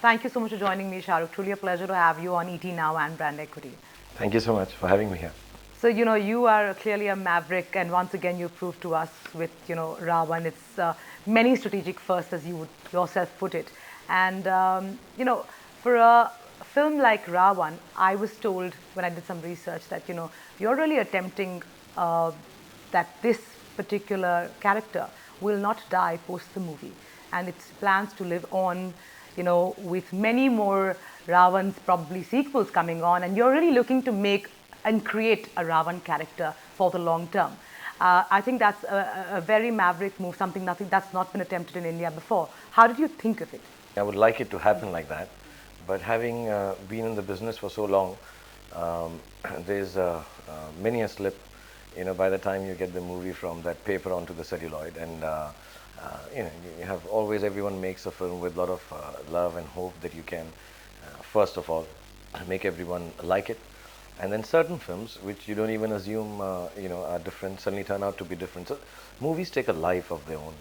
Thank you so much for joining me, Shahrukh. Truly a pleasure to have you on ET Now and Brand Equity. Thank you so much for having me here. So, you are clearly a maverick, and once again, you proved to us with, Ravan. It's many strategic firsts, as you would yourself put it. And, for a film like Ravan, I was told when I did some research that, you're really attempting that this particular character will not die post the movie. And it's plans to live on, with many more Ravans, probably sequels coming on. And you're really looking to make and create a Ravan character for the long term. I think that's a very maverick move, something that's not been attempted in India before. How did you think of it? I would like it to happen like that, but having been in the business for so long, there's many a slip, by the time you get the movie from that paper onto the celluloid. And you have always, everyone makes a film with a lot of love and hope that you can, first of all, make everyone like it. And then certain films, which you don't even assume, are different, suddenly turn out to be different. So movies take a life of their own.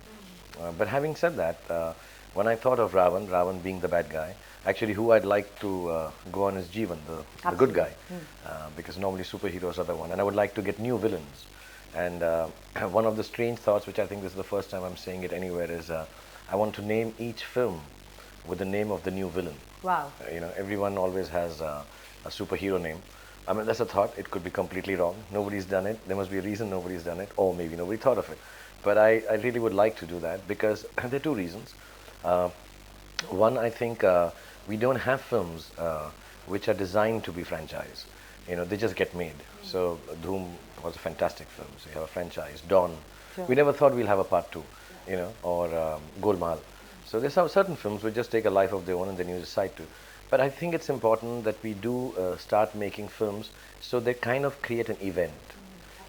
But having said that, when I thought of Ravan being the bad guy, actually who I'd like to go on is Jeevan, the good guy, because normally superheroes are the one. And I would like to get new villains. And one of the strange thoughts, which I think this is the first time I'm saying it anywhere, is I want to name each film with the name of the new villain. Wow. Everyone always has a superhero name. I mean, that's a thought. It could be completely wrong. Nobody's done it. There must be a reason nobody's done it, or maybe nobody thought of it. But I really would like to do that because there are two reasons. One, I think we don't have films which are designed to be franchise. They just get made. So Dhoom was a fantastic film. So you have a franchise. Dawn. Sure. We never thought we'll have a part 2, or Golmaal. So there's some certain films which just take a life of their own and then you decide to. But I think it's important that we do start making films so they kind of create an event.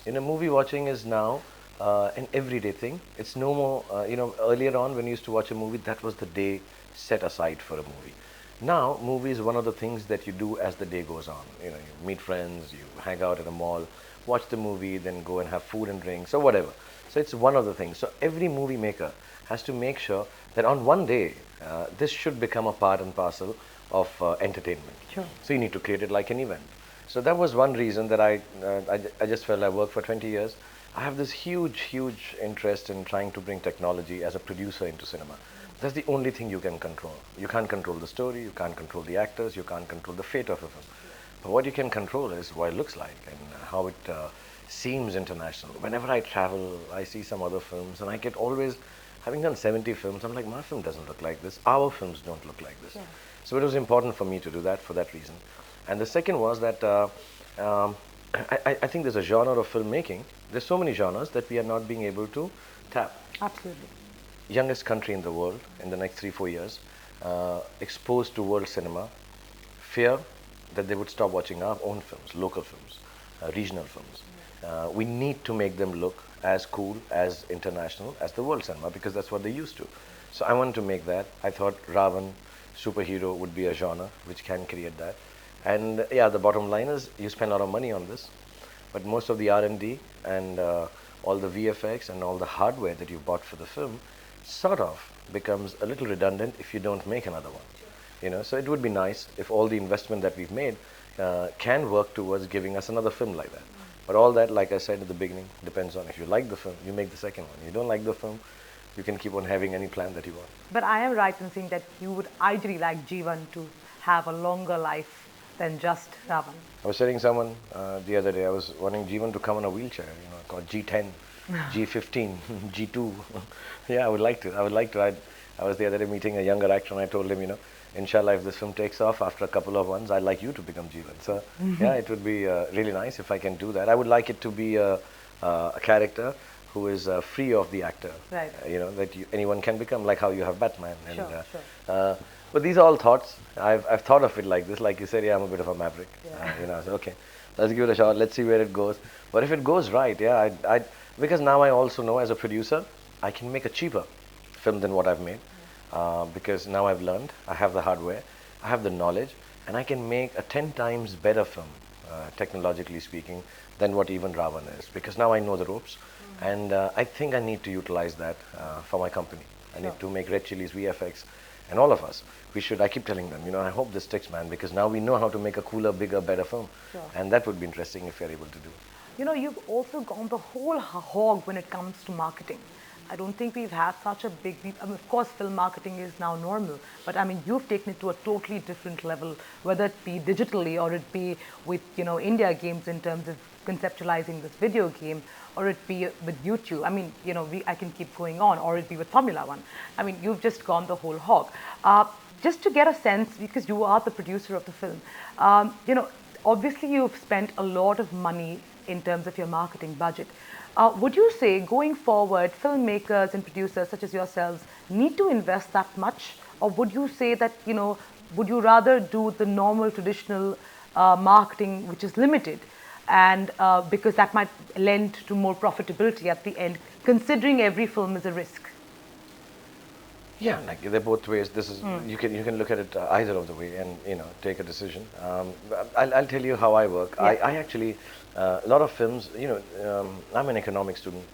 Movie watching is now an everyday thing. It's no more, earlier on when you used to watch a movie, that was the day set aside for a movie. Now, movie is one of the things that you do as the day goes on. You meet friends, you hang out at a mall, watch the movie, then go and have food and drinks or whatever. So it's one of the things. So every movie maker has to make sure that on one day, this should become a part and parcel of entertainment. Sure. So you need to create it like an event. So that was one reason that I just felt I worked for 20 years. I have this huge interest in trying to bring technology as a producer into cinema. That's the only thing you can control. You can't control the story, you can't control the actors, you can't control the fate of a film. But what you can control is what it looks like and how it seems international. Whenever I travel, I see some other films and I get always, having done 70 films, I'm like, my film doesn't look like this. Our films don't look like this. Yeah. So it was important for me to do that for that reason. And the second was that I think there's a genre of filmmaking. There's so many genres that we are not being able to tap. Absolutely. Youngest country in the world in the next 3-4 years, exposed to world cinema, fear that they would stop watching our own films, local films, regional films. We need to make them look as cool, as international as the world cinema because that's what they used to. So I wanted to make that. I thought Ravan, superhero, would be a genre which can create that. And yeah, the bottom line is you spend a lot of money on this, but most of the R&D and all the VFX and all the hardware that you bought for the film sort of becomes a little redundant if you don't make another one. So it would be nice if all the investment that we've made can work towards giving us another film like that. But all that, like I said at the beginning, depends on if you like the film, you make the second one. You don't like the film, you can keep on having any plan that you want. But I am right in saying that you would ideally like Jeevan to have a longer life than just Ravan. I was telling someone the other day, I was wanting Jeevan to come on a wheelchair, called G10, G15, G2. Yeah, I would like to. I was the other day meeting a younger actor and I told him, inshallah, if this film takes off after a couple of ones, I'd like you to become Jeevan. So yeah, it would be really nice if I can do that. I would like it to be a character who is free of the actor. Right. That anyone can become, like how you have Batman. And, Sure. But these are all thoughts. I've thought of it like this. Like you said, yeah, I'm a bit of a maverick. Yeah. I said, okay, let's give it a shot. Let's see where it goes. But if it goes right, yeah, because now I also know as a producer, I can make a cheaper film than what I've made. Because now I've learned, I have the hardware, I have the knowledge, and I can make a 10 times better film, technologically speaking, than what even Ravan is. Because now I know the ropes, and I think I need to utilize that for my company. I need to make Red Chili's VFX And all of us, we should, I keep telling them, I hope this sticks, man, because now we know how to make a cooler, bigger, better film. Sure. And that would be interesting if you're able to do. You've also gone the whole hog when it comes to marketing. I don't think we've had such a big, of course, film marketing is now normal, but I mean, you've taken it to a totally different level, whether it be digitally or it be with, India Games in terms of conceptualizing this video game, or it be with YouTube. I mean, I can keep going on, or it be with Formula One. I mean, you've just gone the whole hog. Just to get a sense, because you are the producer of the film, obviously you've spent a lot of money in terms of your marketing budget. Would you say going forward, filmmakers and producers such as yourselves need to invest that much? Or would you say that, would you rather do the normal traditional marketing, which is limited, and because that might lend to more profitability at the end, considering every film is a risk? Yeah, like they're both ways. This is you can look at it either of the way and take a decision. I'll tell you how I work. Yeah. I actually a lot of films. I'm an economics student.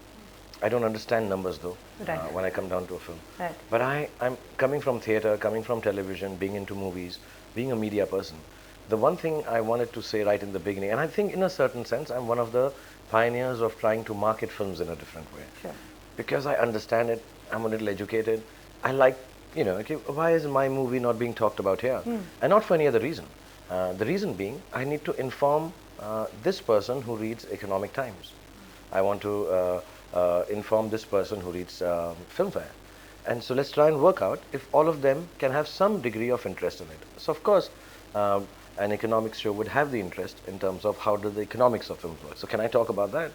I don't understand numbers though. Right. When I come down to a film. Right. But I'm coming from theater, coming from television, being into movies, being a media person. The one thing I wanted to say right in the beginning, and I think in a certain sense, I'm one of the pioneers of trying to market films in a different way. Sure. Because I understand it. I'm a little educated. I like, okay, why is my movie not being talked about here? And not for any other reason. The reason being, I need to inform this person who reads Economic Times. I want to inform this person who reads Filmfare. And so let's try and work out if all of them can have some degree of interest in it. So of course, an economics show would have the interest in terms of how do the economics of films work. So can I talk about that?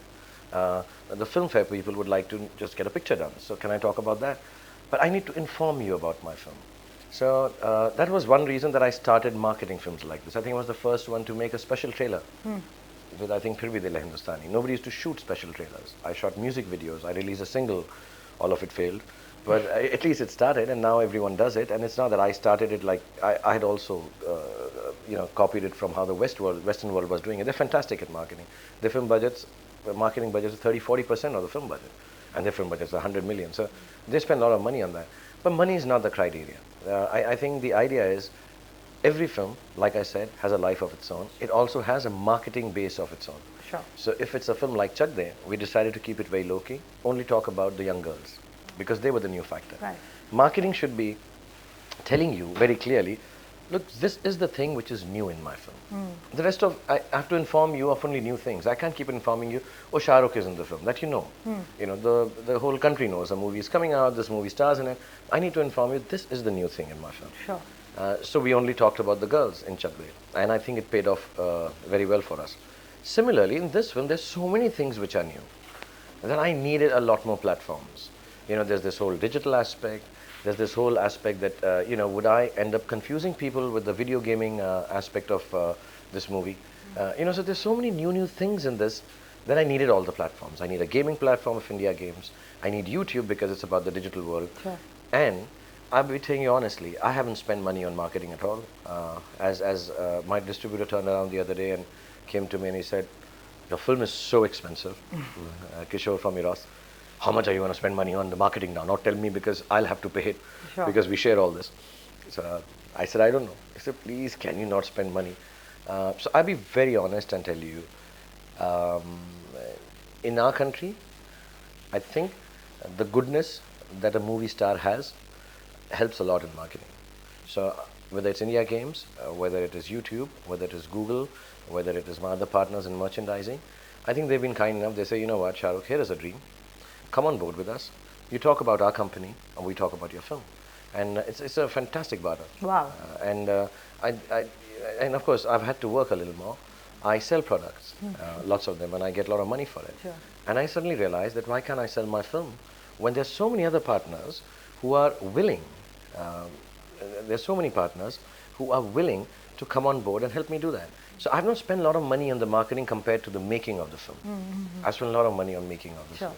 The Filmfare people would like to just get a picture done. So can I talk about that? But I need to inform you about my film. So that was one reason that I started marketing films like this. I think I was the first one to make a special trailer with, I think, Phir Bhi Dil Hai Hindustani. Nobody used to shoot special trailers. I shot music videos. I released a single. All of it failed. But at least it started, and now everyone does it. And it's not that I started it like I had also, copied it from how the Western world was doing it. They're fantastic at marketing. Their film budgets, marketing budgets, are 30-40% of the film budget. And their film budgets are 100 million. So they spend a lot of money on that. But money is not the criteria. I think the idea is every film, like I said, has a life of its own. It also has a marketing base of its own. Sure. So if it's a film like Chak De, we decided to keep it very low-key, only talk about the young girls, because they were the new factor. Right. Marketing should be telling you very clearly, look, this is the thing which is new in my film. The rest of, I have to inform you of only new things. I can't keep informing you, oh, Shahrukh is in the film, that you know. The whole country knows a movie is coming out, this movie stars in it. I need to inform you, this is the new thing in my film. Sure. So we only talked about the girls in Chak De, and I think it paid off very well for us. Similarly, in this film, there's so many things which are new that I needed a lot more platforms. There's this whole digital aspect. There's this whole aspect that, would I end up confusing people with the video gaming aspect of this movie? So there's so many new things in this that I needed all the platforms. I need a gaming platform of India Games. I need YouTube because it's about the digital world. Sure. And I'll be telling you honestly, I haven't spent money on marketing at all. As my distributor turned around the other day and came to me and he said, your film is so expensive, Kishore from Eros. How much are you going to spend money on the marketing now? Not tell me because I'll have to pay it. Sure. Because we share all this. So I said, I don't know. He said, please, can you not spend money? So I'll be very honest and tell you, in our country, I think the goodness that a movie star has helps a lot in marketing. So whether it's India Games, whether it is YouTube, whether it is Google, whether it is my other partners in merchandising, I think they've been kind enough. They say, you know what, Shahrukh, here is a dream. Come on board with us. You talk about our company, and we talk about your film. And it's a fantastic barter. Wow. And of course, I've had to work a little more. I sell products, lots of them, and I get a lot of money for it. Sure. And I suddenly realized that why can't I sell my film when there's so many other partners who are willing, there's so many partners who are willing to come on board and help me do that. So I've not spent a lot of money on the marketing compared to the making of the film. I've spent a lot of money on making of the film.